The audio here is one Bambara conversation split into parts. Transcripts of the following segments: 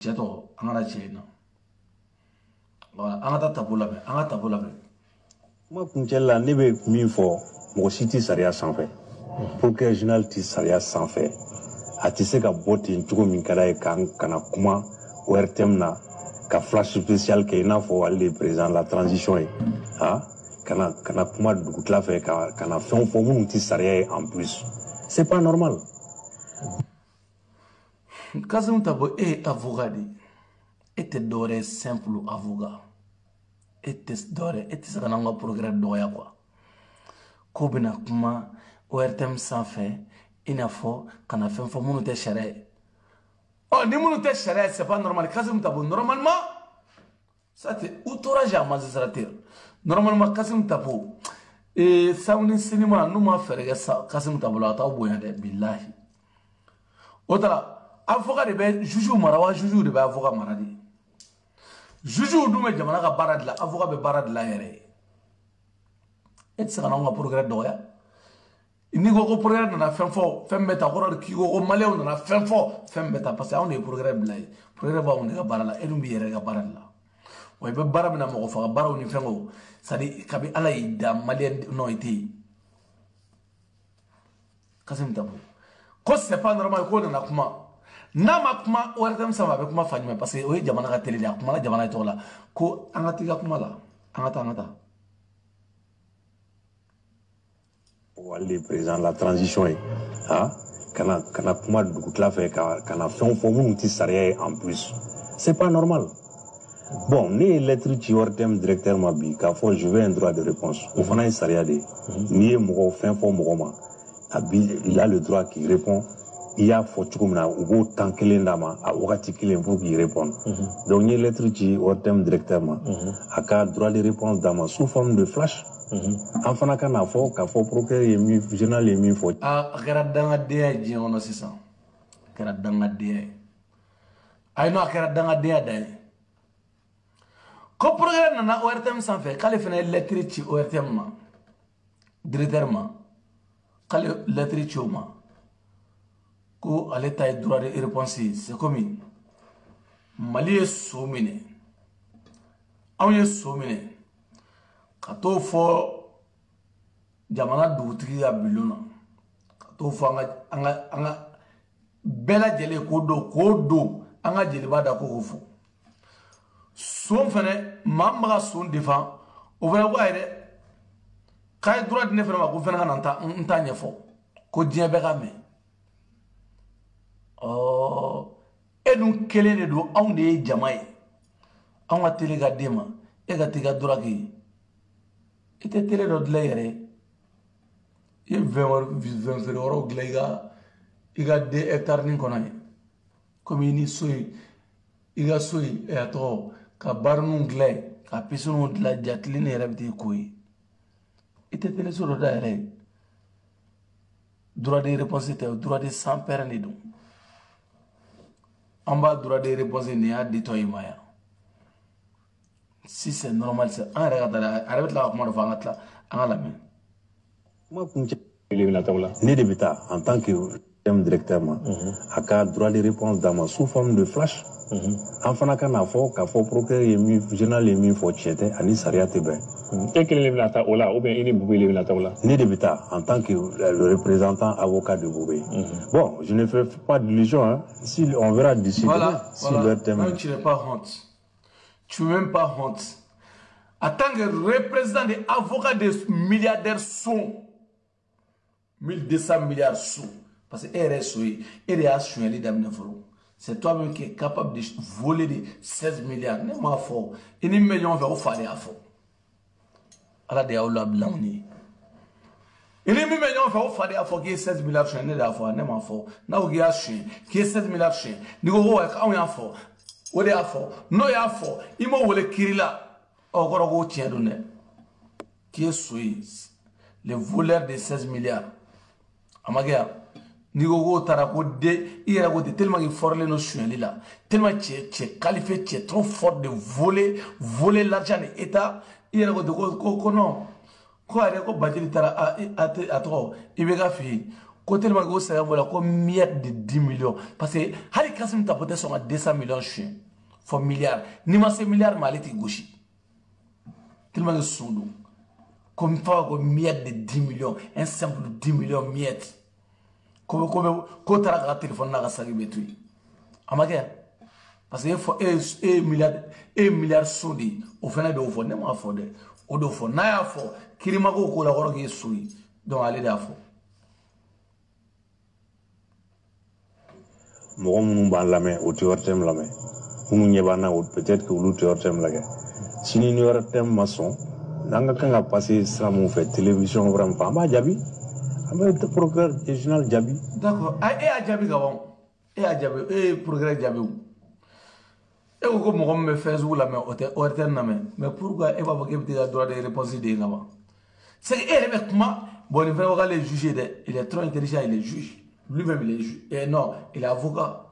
Cheto, angana chena. Angata tabula be, angata tabula be. Moi, Kunchella, nebe minfo, mo city saria sans fait. Procureur général ti saria sans fait. Atise ka boti ntuko minkara e kana kuma ORTM na ka flash spécial ke ina fo aller président la transition e. Ha? Kana kuma dugutla fait kana fon fo mun ti saria en plus. C'est pas normal. Kazim Tabo est avocat. Était doré simple avocat. Était doré, était ça dans le programme d'oya quoi. Kobina kuma ORTM sans fait, il n'a faut qu'on a fait un faux mon te charré. Oh, ni mon te charré, c'est pas normal. Kazim Tabo, normalement, ça c'est outrage à magistrature. Normalement, Kazim Tabo, et ça on est cinéma, nous m'a fait ça. Kazim Tabo là, t'as oublié de billahi. Autre avocat de ben juge marawa juge de ben avocat maradi juge du me jamana ka barad la avocat be barad la yere et ça na nga progrès doya ni go progrès na fenfo fembeta ko ki go malé na fenfo fembeta parce que on est progrès blay progrès ba on ga barala e dum bi yere ga barad la way be barab na mo fa baraw ni fengo sadi kabi alay da malé no iti Kazim Tabo ko c'est pas normal ko na kuma Nama kuma ORTM sama be kuma fanyuma parce que o ye jamana ka télé la kuma la jamana to la ko angati ga kuma la angata Pour aller président la transition e. Ha? Kana kuma dugutla fait kana fon fo mun ti saria en plus. C'est pas normal. Bon, ni lettre ci ORTM directeur ma bi ka fo je veux un droit de réponse. O fana saria de. Ni mo fin fo mo ma. Il a le droit qui répond. Il y a Fotukumna ou Tankelen Dama à Ouatikilin pour qu'il réponde. Donc, il y a une lettre qui ORTM directement à droit de réponse Dama sous forme de flash. Enfin, à Kana Fo, qu'à Fo Procureur et mi journal et mi Fo. Ah, Garadanga Dea, Dion, c'est ça. Garadanga Dea. Ah, non, Garadanga Dea Day. Comme Procureur n'a ORTM sans fait, quand il fait une lettre qui ORTM directement, quand il lettre qui ko ale ta droit de réponse c'est comme Mali est soumine on est soumine ka to fo jamana dugutigi ya bilona ka to fo anga bela jele ko do anga jele bada ko fo son fene mamma son défend o fene ko ayre kay droit de ne fene ma ko fene nanta ntanya fo ko dien be ga me oh, et nous quel de do on de jamaï on a télé gadema et gatiga dragi était télé de l'air et 20 euros glega il a 2 hectares ni konaye comme ini soy il a soy et ato ka barnu glé ka pisonu de la jatline rabti koy était télé sur le d'air droit de réponse était droit de sans père ni donc on va droit de réponse ni a dit toi maya si c'est normal c'est un regard arrête la comment de faire la main Moi ne débita en tant que directeur à droit de réponse dans sous forme de flash enfin kana fo ka fo procureur et mi journal et mi fo chete ani saria tebe et quel est le ola ou bien il est boubé le là ne débita en tant que le représentant avocat de Boubé. Bon, je ne fais pas d'illusion hein. Si on verra d'ici si leur thème. Non, tu n'es pas honte. Tu n'es même pas honte. En tant que représentant des avocats des milliardaires sont 1200 milliards sous parce que RSOI et RSOI c'est toi-même qui est capable de voler des 16 milliards. Ne m'a fort. Et ni millions vers au fallait à fond. ala de yaula blamni ili mi me nyon fa o fa de afo ki 16 milliards chen ne da fo ne ma fo na o gi ashin ki 16 milliards chen ni go ho ka on ya fo o de afo no ya fo imo wole kirila o goro go tien do ne qui est Suisse le voleur de 16 milliards amagia ni go tara ko de ira go de tellement il forle no chueli là tellement tu qualifié tu es trop fort de voler l'argent de état ira go de ko non ko are ko bajiri tara a to ibega fi ko tellement que ça voilà ko milliard de 10 millions parce que hali Kassim tapote son 200 millions chien fo milliard ni ma se milliard ma leti gauchi tellement que soudou comme fa ko milliard de 10 millions un simple 10 millions miette ko tara ka téléphone na ka sagi betui amake parce que il faut milliard soudi o fana do fo ne ma fo de o do fo na ya fo kirima ko la goro ke sui donc allez da fo mɔgɔ minnu b'an lamɛn o tɛ wɛrɛ tɛm lamɛn minnu ɲɛ b'an na o peut-être que olu tɛ wɛrɛ tɛm lajɛ sini ni wɛrɛ tɛm ma sɔn n'an ka kan ka passer sira mun fɛ télévision wɛrɛ min fɛ an b'a jaabi an bɛ procureur régional jaabi. d'accord e y'a jaabi ka ban e y'a jaabi e ye procureur jaabi o e ko mɔgɔ min bɛ Facebook lamɛn o tɛ ORTN lamɛn mais pourquoi e b'a fɔ k'e bɛ taa droit de réponse de ka ban c'est que e yɛrɛ bɛ kuma bon nin fɛnɛ ko k'ale est jugé dɛ il est trop intelligent il est juge. Lui-même, il est juge. Non, il est avocat.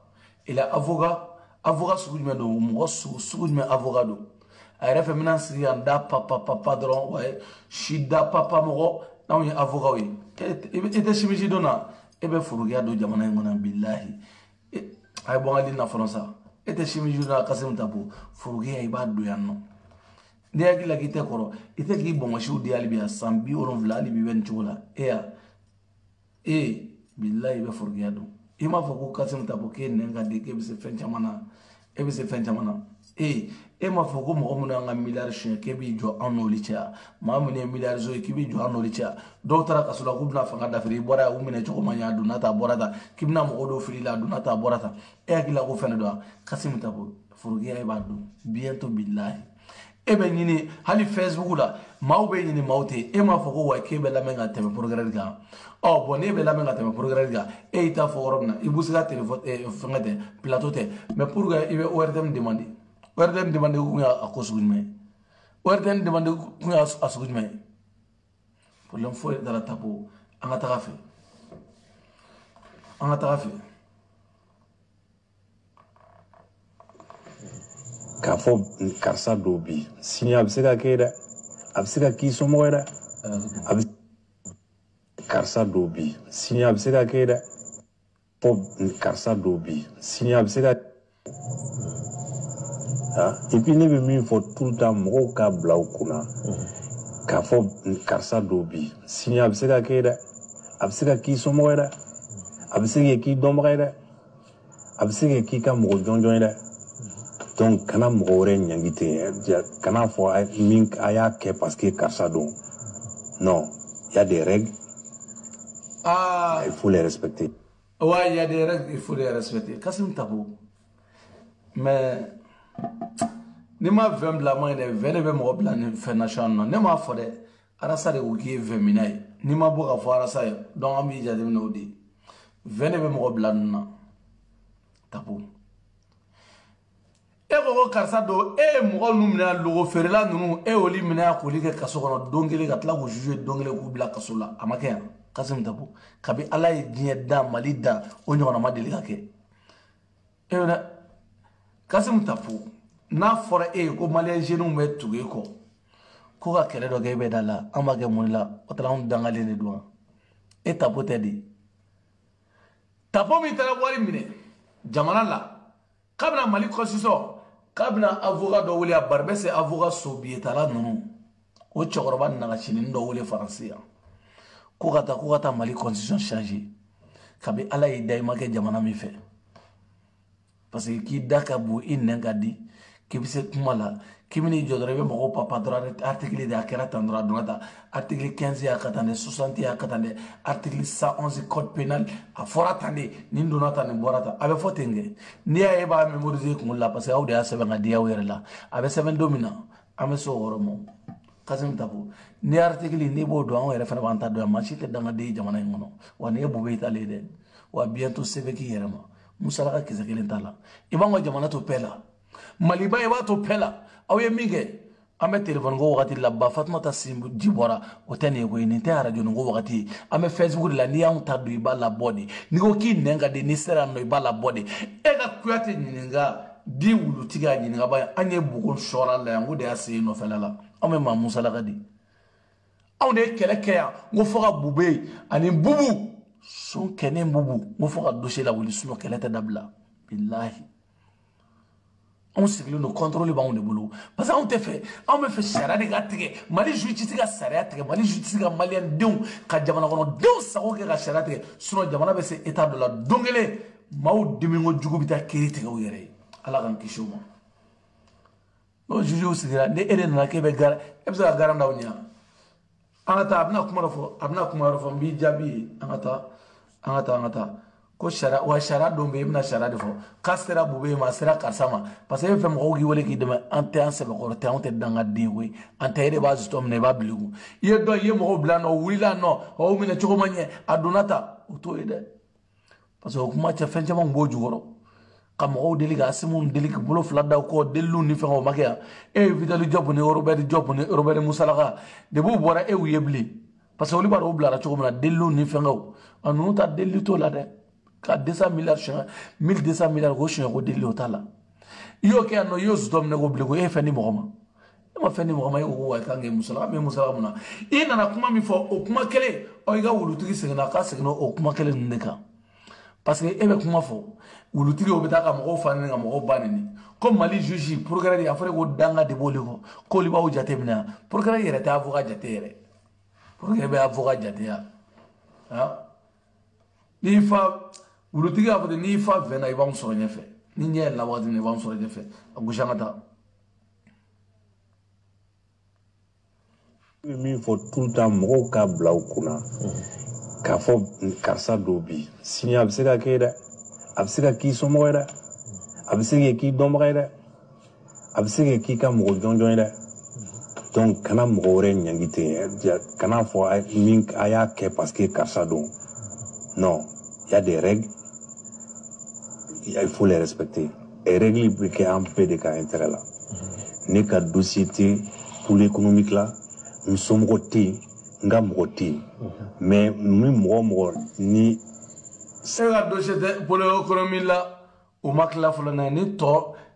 Il est avocat. Avocat, c'est avocat. Il a fait maintenant, c'est un da papa, drôle, ouais. Shida papa, moro. Non, il est avocat, oui. Il était chimiste, donna. Et bien, il faut regarder, Diamana, mon billahi. Aïe, bon, elle dit, n'a pas ça. Il était chimiste, donna, Kassim Tabou. Il faut regarder, il va douiller, non. Ni a la guitare, il était qui, bon, je suis dit, Alibia, Sambi, on vla, Alibi, Ventura. Et, billahi be forgiyado ima fo ko Kassim Tabou ke nenga de ke be se fen chamana e be se fen chamana e ma fo ko mo mo nga milliard chien ke bi jo anoli cha ma mo ne milliard zo ke bi jo anoli cha do tara kasula ko bna fanga da fri bora u mine choko manya du nata borata kibna mo do fri la du nata borata e akila ko fen do Kassim Tabou forgiya e ba do bientôt billahi e be nyini hali Facebook la maw be nyini mawte e ma fo ko wa ke be la menga teme programme ga oh bon ne be la menga teme programme ga e ita fo robna i busga téléphone fengate plateau te mais pour ga i be ORTM demander ko ya akosugun me ORTM demander ko ya asugun me pour l'info dans la tapo anga ta fe k'a fɔ karisa dɔw bi sini a bɛ se ka kɛ dɛ a bɛ se ka k'i somɔgɔ ye dɛ a bɛ karisa dɔw bi sini a bɛ se ka kɛ dɛ fɔ karisa dɔw bi sini a bɛ se ka et puis ne bɛ min fɔ tout le temps mɔgɔw k'a bila u kunna k'a fɔ karisa dɔw bi sini a bɛ se ka kɛ dɛ a bɛ se ka k'i somɔgɔ ye dɛ a bɛ se ka k'i dɔnbaga ye dɛ a bɛ se ka k'i ka mɔgɔ jɔnjɔn ye dɛ. Donc, kana mɔgɔ wɛrɛ ɲangi ten kana fɔ min a y'a kɛ parce que karisa don non il y a des règles il faut les respecter. Ouais, il y a des règles, il faut les respecter. Kassim Tabou mais ni ma vɛn bila ma yɛrɛ vɛn de bɛ mɔgɔ bila ni fɛn nation na ne m'a fɔ dɛ arasa de ko k'i ye vɛn mina ye ni ma bɔ ka fɔ arasa ye donc an b'i jateminɛ o de vɛn de bɛ mɔgɔ bila ninnu na Tabou e ko karisa do e mɔgɔ ninnu minɛ logo feerela ninnu e oli minɛ k'oli kɛ kaso kɔnɔ don kelen ka tila k'u juge don kelen k'u bila kaso la a ma kɛ yan Kassim Tabou kabi ala ye diɲɛ da Mali da o ɲɔgɔnna ma deli ka kɛ e bɛ Kassim Tabou n'a fɔra e ye ko maliyɛn jeunes bɛ tugu e kɔ ko ka kɛlɛ dɔ kɛ e bɛ da la an b'a kɛ mun de la o tɛ anw dangalen de don e Tabou tɛ de Tabou min taara wari minɛ jamana la k'a bɛna Mali constitution k'a bɛna avocat dɔ wele a bari se avocat sobietala ninnu o cɛkɔrɔba nagasinin dɔ wele faransi yan ko ka taa Mali constitution changer kabi ala y'i da i ma kɛ jamana min fɛ parce que k'i da ka bon i nɛn ka di k'i bɛ se kuma la k'i bɛ n'i jɔ dɔrɔn i bɛ mɔgɔw papa dɔrɔn article de a kɛra tan dɔrɔn a donna tan article 15 y'a ka tan dɛ 60 y'a ka tan dɛ article 111 code pénal a fɔra tan de nin donna tan nin bɔra tan a bɛ fɔ ten kɛ n'i y'a ye e b'a mémoriser kunkolo la parce que aw de y'a sɛbɛn ka di aw yɛrɛ la a bɛ sɛbɛn don min na an bɛ se o yɔrɔ ma Kassim Tabou ni article n'i b'o dɔn anw yɛrɛ fana b'an ta dɔn maa si tɛ dangaden jamana in kɔnɔ wa nin ye bube italen dɛ wa bientôt sɛbɛn k'i yɛrɛ ma musalaka kisɛ kelen t'a la i b'an ka jamana to paix la Maliba i b'a to paix la aw ye min kɛ an bɛ téléphone ko wagati la ba Fatumata ji bɔra o tɛ nin ye koyi nin tɛ radio nin ko wagati an bɛ Facebook de la n'i y'anw ta don i b'a labɔ de n'i ko k'i nɛn ka di n'i sera yan nɔ i b'a labɔ de e ka Kuyate ɲininka di wulutigi a ɲininka ba ye an ye bugun sɔra la yan ko de y'a se nɔfɛla la anw bɛ maa musalaka di anw de ye kɛlɛ kɛ yan n ko fɔ ka Bube ani Bubu son kɛnɛ bubu mo fo ka dossier la wuli sinon kɛlɛ tɛ dabila billahi on sigilen don contrôle b'anw de bolo parce que anw tɛ fɛ anw bɛ fɛ sariya de ka tigɛ Mali juge tɛ se ka sariya tigɛ Mali juge tɛ se ka maliyɛn denw ka jamana kɔnɔ denw sago kɛ ka sariya tigɛ sinon jamana bɛ se état dɔ la don kelen maaw dimiko jugu bɛ taa kiiri tigɛ u yɛrɛ ye ala k'an kisi o ma n'o juge sigira ni e de nana k'e bɛ gara e bɛ se ka garan d'aw ɲɛ an ka taa a bɛna kuma dɔ fɔ n b'i jaabi ye an ka taa ko sariya wa sariya don bɛ i bɛna sariya de fɔ k'a sera Bube ma a sera karisa ma parce que e bɛ fɛ mɔgɔw k'i wele k'i dɛmɛ an tɛ an sɛbɛkɔrɔ tɛ anw tɛ dangaden koyi an tɛ e de b'a zutɔ minɛ i b'a bila i kun i ye dɔn i ye mɔgɔw bila nɔ o wulila nɔ o minɛ cogo ma ɲɛ a donna ta o t'o ye dɛ parce que o kuma cɛ fɛn caman b'o jukɔrɔ ka mɔgɔw deli ka Asimu deli k'i bolo fila da o kɔ deliliw ni fɛnw o ma kɛ yan e ye Vitali Diop ni Robert Diop ni Robert Musalaka de b'u bɔra e y'u ye bilen parce que olu b'a dɔn o bilara cogo min na deliliw ni fɛngɛw a ninnu ta delili t'o la dɛ ka 200 milliards siyɛn 1200 milliards k'o siyɛn ko delili o t'a la i y'o kɛ yan nɔ i y'o zutɔ minɛ k'o bilen ko e ye fɛn di mɔgɔ ma e ma fɛn di mɔgɔ ma e ko wa i kan k'e Musalaka mais Musalaka mun na i nana kuma min fɔ o kuma kelen i ka wulutigi seginna k'a seginna o kuma kelen ninnu de kan parce que e bɛ kuma fɔ wulutigi o bɛ taa ka mɔgɔw fa nini ka mɔgɔw ba nini ko Mali juge procureur a fɔra ko danga de b'olu kɔ k'olu b'aw jate minɛ yan procureur yɛrɛ tɛ avocat jate yɛrɛ procureur bɛ avocat jate yan n'i fa wulutigi y'a fɔ de n'i fa vɛnna i b'anw sɔrɔ ɲɛfɛ ni ɲɛ yɛlɛla waati min na i b'anw sɔrɔ ɲɛfɛ a gosi an ka taa. min fɔ tout le temps mɔgɔw ka bila u kunna k'a fɔ karisa dɔw bi sini a bɛ se ka kɛ dɛ a bɛ se ka k'i somɔgɔ ye dɛ a bɛ se ka k'i dɔnbaga ye dɛ a bɛ se ka k'i ka mɔgɔ jɔnjɔn ye dɛ donc kana mɔgɔ wɛrɛ ɲangi ten kana fɔ min a y'a kɛ parce que karisa don non il y a des règles il faut les respecter et règles bɛ kɛ an bɛɛ de ka intérêt la ne ka dossier tɛ pôle économique la n somɔgɔ tɛ yen n ka mɔgɔ tɛ yen mais ni mɔgɔ ni se ka dossier tɛ pôle économique la o ma tila fɔlɔ n'a ye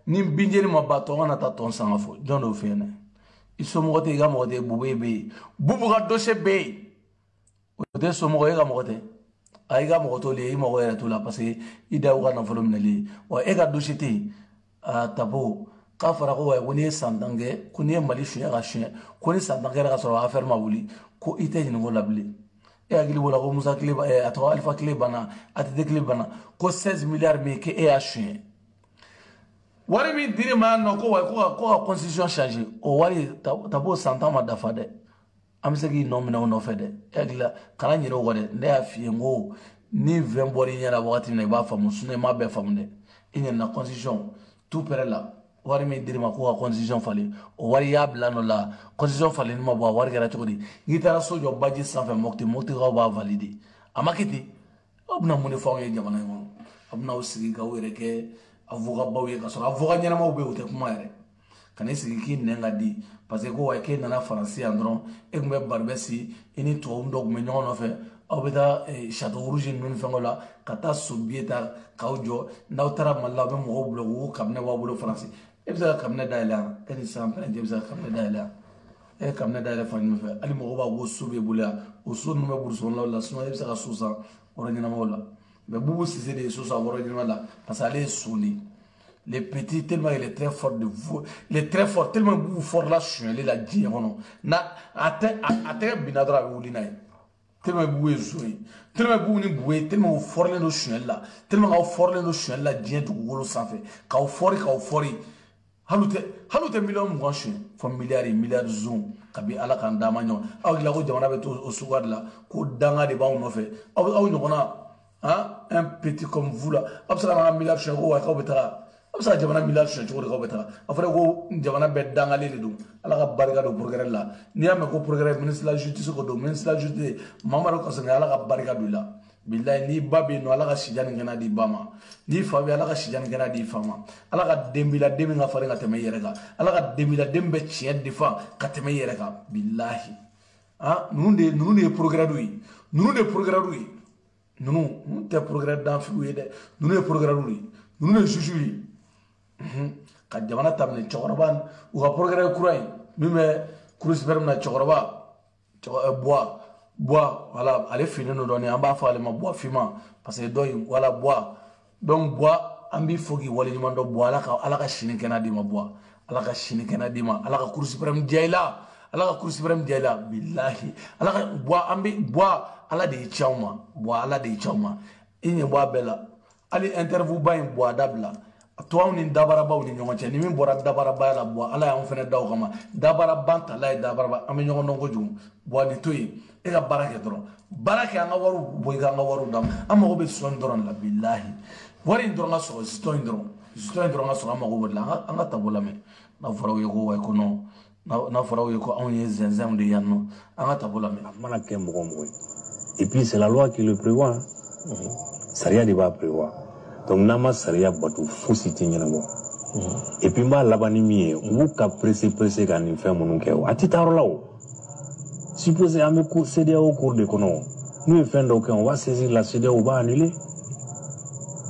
ni binjeni ma ba tɔ kana taa tɔn san ka fɔ jɔn de y'o f'i ɲɛna i somɔgɔ tɛ yen i ka mɔgɔ tɛ yen Bube bɛ yen Bubu ka dossier bɛ yen o tɛ somɔgɔ e ka mɔgɔ tɛ a i ka mɔgɔ t'olu ye i mɔgɔ yɛrɛ t'o la parce que i da y'u ka nafolo minɛli ye wa e ka dossier tɛ yen a Tapo k'a fɔra ko ko n'i ye san 10 kɛ ko n'i ye Mali suɲɛ ka suɲɛ ko ni san 10 kɛra ka sɔrɔ affaire ma wuli ko i tɛ ɲininka o la bilen e hakili b'o la ko Musa Tile a tɔgɔ Alifa Tile banna ATT Tile banna ko 16 milliards min k'e y'a suɲɛ wari min dir'i ma yan nɔ ko ka constitution changer o wari Tapo san 10 ma dafa dɛ an bɛ se k'i nɔ minɛ o nɔfɛ dɛ e hakili la kana ɲinɛ o kɔ dɛ ne y'a f'i ye n ko ni 20 bɔra i ɲɛna wagati min na i b'a faamu sinon i m'a bɛɛ faamu dɛ i ɲinɛna constitution tout près la wari min dir'i ma ko ka constitution falen o wari y'a bila nɔ la constitution falen ma bɔ a wari kɛra cogo di n'i taara so jɔ baji sanfɛ Mɔptikaw b'a valider a ma kɛ ten aw bɛna mun de fɔ anw ye jamana in kɔnɔ a bɛna aw sigi k'aw yɛrɛ kɛ avocat baw ye ka sɔrɔ avocat ɲɛnamaw bɛ yen o tɛ kuma yɛrɛ ka n'i sigi k'i nɛn ka di parce que ko wa k'e nana Faransi yan dɔrɔn e tun bɛ baribɛsi i ni tubabu dɔw tun bɛ ɲɔgɔn nɔfɛ aw bɛ taa château rouge ninnu ni fɛngɛw la ka taa sobiye ta k'aw jɔ n'aw taara Mali la aw bɛ mɔgɔw bila k'u cabinet b'aw bolo Faransi e bɛ se ka cabinet dayɛlɛ yan e ni san pɛrɛnti e bɛ se ka cabinet dayɛlɛ yan e ye cabinet dayɛlɛ fan jumɛn fɛ hali mɔgɔw b'a ko so b'e bolo yan o so ninnu bɛ burusi kɔnɔnaw la sinon e bɛ se ka so san yɔrɔ ɲɛnamaw la mais Bubu Sise de ye so san yɔrɔ ɲɛnama la parce que ale ye son de les petits tellement il est très fort il est très fort tellement Bubu fort la suɲɛli la diɲɛ kɔnɔ na a tɛgɛ binna dɔrɔn a bɛ wuli n'a ye tellement Bubu ye son ye tellement Bubu ni Bubu ye tellement o fɔrilen don suɲɛli la tellement aw fɔrilen don suɲɛli la diɲɛ dugukolo sanfɛ k'aw fɔri hali u tɛ miliyɔn 20 suɲɛ fɔ miliyari zon kabi ala k'an d'a ma ɲɔgɔn aw hakili la ko jamana bɛ to o suguya de la ko danga de b'anw nɔfɛ aw ɲɔgɔnna un petit comme vous la aw bɛ se ka n'an ka miliyari suɲɛ ko wa k'aw bɛ taga a bɛ se ka jamana miliyari suɲɛ cogo di k'aw bɛ taga a fɔra ko jamana bɛɛ dangalen de don ala ka barika don progrès la n'i y'a mɛn ko progrès ministre de la justice ko don ministre de la justice Mamadu Kasɔgɛ ala ka barika don i la bilayi n'i ba bɛ yen nɔ ala ka sija ni kɛnɛ di ba ma n'i fa bɛ ala ka sija ni kɛnɛ di fa ma ala ka den b'i la den min ka farin ka tɛmɛ i yɛrɛ kan ala ka den b'i la den bɛ tiɲɛ defan ka tɛmɛ i yɛrɛ kan bilahi ninnu de ye progrès dɔ ye ninnu tɛ progrès danfiw ye dɛ ninnu ye progrès dɔ ye ninnu ye juges ye ka jamana ta minɛ cɛkɔrɔba u ka progrès kura in min bɛ cour supérieure na cɛkɔrɔba Bois bois voilà allez finir nous donner en bas faire le bois fima parce que doy voilà bois donc bois ambi fogi wala ni mando bois ala ka chini kana di ma bois ala ka chini kana di ma ala ka cour suprême jaila ala ka cour suprême jaila billahi ala ka bois ambi bois ala de chawma bois ala de chawma ini bois bela ali interview ba in bois dabla to ni dabara ba ni nyonga che ni min bora dabara ba la bois ala ya on fene daw kama dabara banta la dabara ba am nyonga nongo jum bois ni toyi e ka barake dron barake anga waru boy ga anga waru dam amma go be son dron la billahi wari dron ga so zito dron ga so amma go bodla anga tabola me na faraw yego way ko no na faraw yego on ye zenzem de yanno anga tabola me mana ke mo mo et puis c'est la loi qui le prévoit Saria de b'a prévoir donc n'a ma Saria batu fosi tinyana mo et puis ma labani mi on ka pressé ka ni fait mon ke o atitaro lawo supposé à me céder au cours de kono nous fin donc on va saisir la CEDEAO, on va annuler.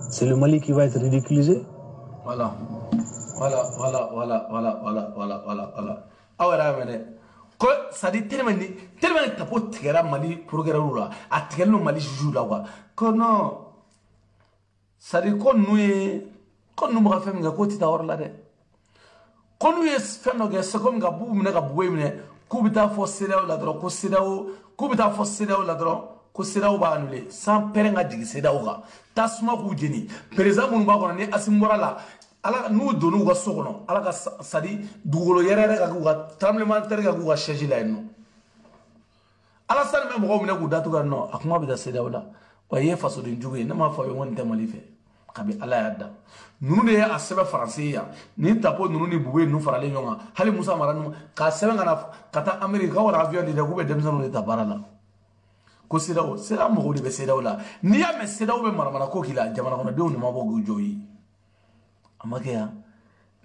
C'est le Mali qui va être ridiculisé. Voilà. Awara mene ko sadi tellement tapo tigera Mali programme là a tigera no Mali joue là quoi ko non sadi ko nous ma femme ga ko ti ta orla de ko nous es fenno ga se comme ga bu mine ga bu mine ku bita fo CEDEAO la dro ko CEDEAO ku bita fo CEDEAO la dro ko CEDEAO ba annuler sans perenga digi CEDEAO ga tasuma ku jeni président mun ba ko ni asimbora la ala nous donnons au sokono ala ka sadi dugolo yere ka ku tremblement de terre ka ku charger la no ala sal même ko mine ku datu ga no akuma bi da CEDEAO la wa ye faso de njugo ne ma fa yo won temali fe kabi ala yadda nunu de a sebe français ya ni tapo nunu ni buwe nu farale nyonga hali musa maranu ka sebe ngana kata america wala avion de ku be demzano de tabarala ko CEDEAO sera mo de be CEDEAO la ni ya me CEDEAO be maramara ko kila jamana kono de ni ma bo joyi amakeya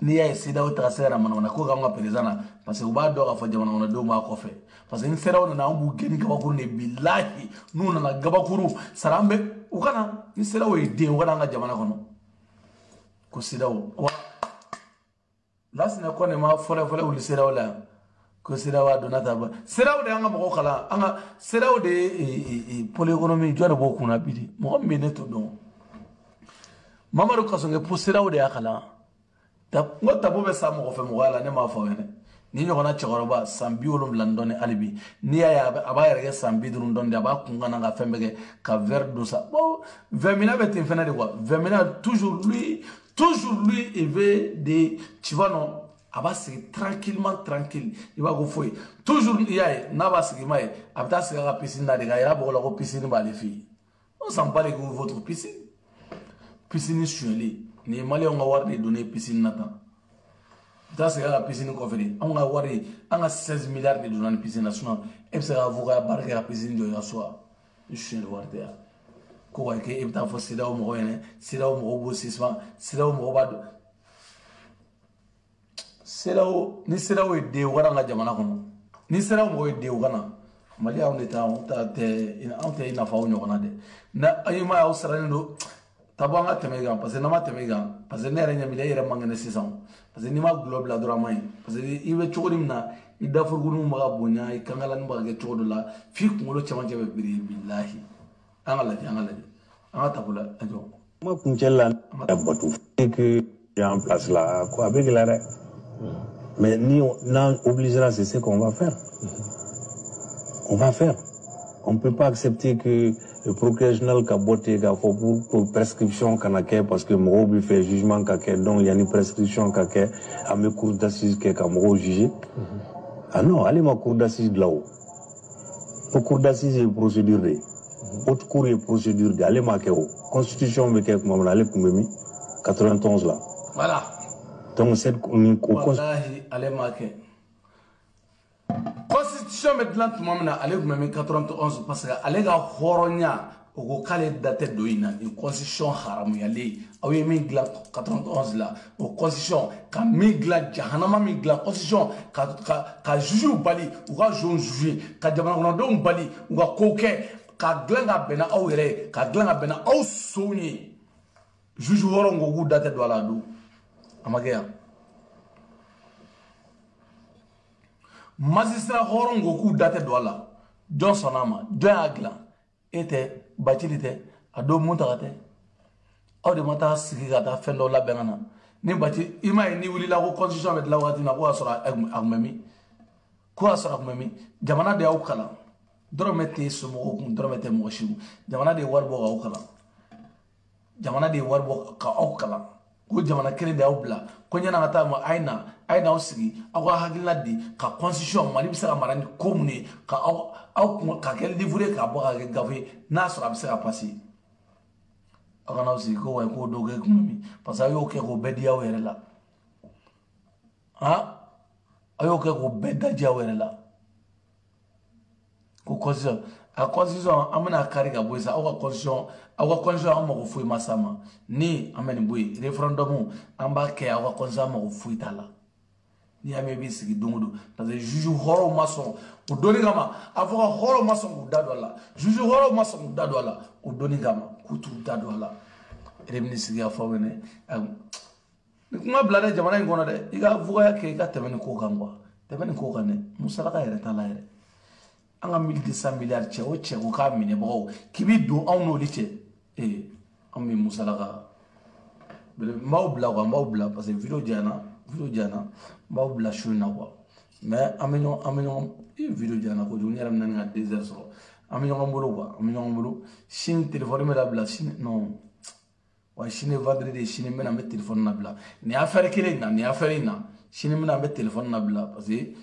ni ya CEDEAO ta sera manana ko ga nga président parce que ba do ga fa jamana kono do ma ko fe parce que ni CEDEAO na ambu geni ga bakuru ne billahi nuna na gabakuru sarambe ukana ni CEDEAO e de wala nga jamana kono ko CEDEAO lasina ko ne ma fole uli CEDEAO la ko CEDEAO donata ba CEDEAO de anga mo kala anga CEDEAO de pole economy jona bo kuna bidi mo me ne to don Mamadou Kasonge pour CEDEAO de akala ta ngota bo be sa mo fe mo wala ne ma fa wene ni nyogona chigoroba sambi olum landone alibi ni ya aba yere sambi durun donde aba kungana nga fembege ka ver dosa bon Vermina bete fena de quoi Vermina toujours lui il veut des tu vois non aba c'est tranquille il va go foi toujours yaye na ba sigi mai abta sigi ga piscine na de ga ya bo la ko piscine ba les filles on s'en parle que votre piscine sueli ni mali on va voir des données piscine nata dans ce cas piscine ko fedi on ga wari anga 16 milliards de données piscine national et ça avocat barke la piscine de ya soir je le voir there ko wa ke ibta fo CEDEAO mo yene CEDEAO mo bo sisma CEDEAO mo ba CEDEAO ni CEDEAO e de wara nga jamana kono ni CEDEAO mo e de wona mali on eta on te ina fa onyo na de na ayima ya usarani do tabanga temega parce que nama temega parce que nere nyamile yere mangene sisan parce que nima globe la dramai parce que ibe chogodimna ida furgunu maga bonya ikangala nbaga ge chogodola fi kungolo chamanje be biri billahi angala anga tabula ajo ma kunchela batu que j'ai en place là quoi avec la mais ni on obligera c'est ce qu'on va faire on peut pas accepter que le procureur général a voté pour prescription kanake parce que moi bi fait jugement kake donc il y a une prescription kake à mes cours d'assises que moi jugé ah non allez ma cour d'assises là-haut au cour d'assises et procédure de haute cour et procédure de allez ma keo constitution me kek moi allez pour me 91 là voilà donc cette wallahi allez ma ke constitution maintenant tumamna ale gumeme 91 parce que ale ga horonya o kale date doina une constitution haramu yale awe migla 91 là o constitution ka migla jahanama migla constitution ka juju bali ou ka juger ka jamana kono do bali ou ka koke ka glanga bena awere ka glanga bena aw soni juju horongo gu date do ala do amageya magistrat horongo ku date do ala jɔn sɔnna a ma jɔn y'a dilan e tɛ Bacili tɛ a don mun taga tɛ aw de ma taa sigi ka taa fɛn dɔ labɛn ka na ni Bacili i m'a ye ni wulila ko constitution bɛ dilan waati min na ko y'a sɔrɔ a tun bɛ min ko y'a sɔrɔ a tun bɛ min jamana de y'aw kalan dɔrɔmɛ tɛ somɔgɔw kun dɔrɔmɛ tɛ mɔgɔ si kun jamana de ye wari bɔ k'aw kalan jamana de ye wari bɔ k'aw kalan ko jamana kelen de y'aw bila ko ɲɛna ka taa ma a ye n'aw sigi aw ka hakilina di ka constitution Mali bɛ se ka mara ni ko mun ye ka aw ka kɛ livre k'a bɔ ka kɛ gafe n'a sɔrɔ a bɛ se ka passer aw kana aw sigi ko wa ko dɔw kɛ kun bɛ min parce que aw y'o kɛ k'o bɛɛ di aw yɛrɛ la aw y'o kɛ k'o bɛɛ daji aw yɛrɛ la ko constitution a constitution an bɛna kari ka bɔ yen sa aw ka constitution an mago foyi ma s'a ma ni an bɛ nin bɔ yen référendum an b'a kɛ aw ka constitution an mago foyi t'a la n'i y'a mɛn i b'i sigi don o don parce que juge hɔrɔnw ma sɔn o donni kama a fɔ ka hɔrɔnw ma sɔn k'u da don a la juge hɔrɔnw ma sɔn k'u da don a la o donni kama k'u t'u da don a la e de bɛ n'i sigi ka fɔ mɛnɛ ni kuma bila dɛ jamana in kɔnɔ dɛ i ka avocat kɛ i ka tɛmɛ nin ko kan quoi tɛmɛ nin ko kan dɛ musaka yɛrɛ t'a la yɛrɛ an ka 1200 miliyari cɛ o cɛ ko k'a minɛbagaw k'i bi don anw n'olu cɛ an bɛ musalaka n b'aw bila quoi n b'aw bila parce que video janyana n b'aw bila su in na quoi mais an bɛ ɲɔgɔn video janyana kojugu n yɛrɛ bɛna nin ka 2 heures sɔrɔ an bɛ ɲɔgɔn bolo quoi an bɛ ɲɔgɔn bolo sini téléphone bɛ labila sini non wa sini vendredi sini n bɛna n bɛ téléphone labila nin affaire kelen in na nin affaire in na sini n bɛna n bɛ téléphone labila parce que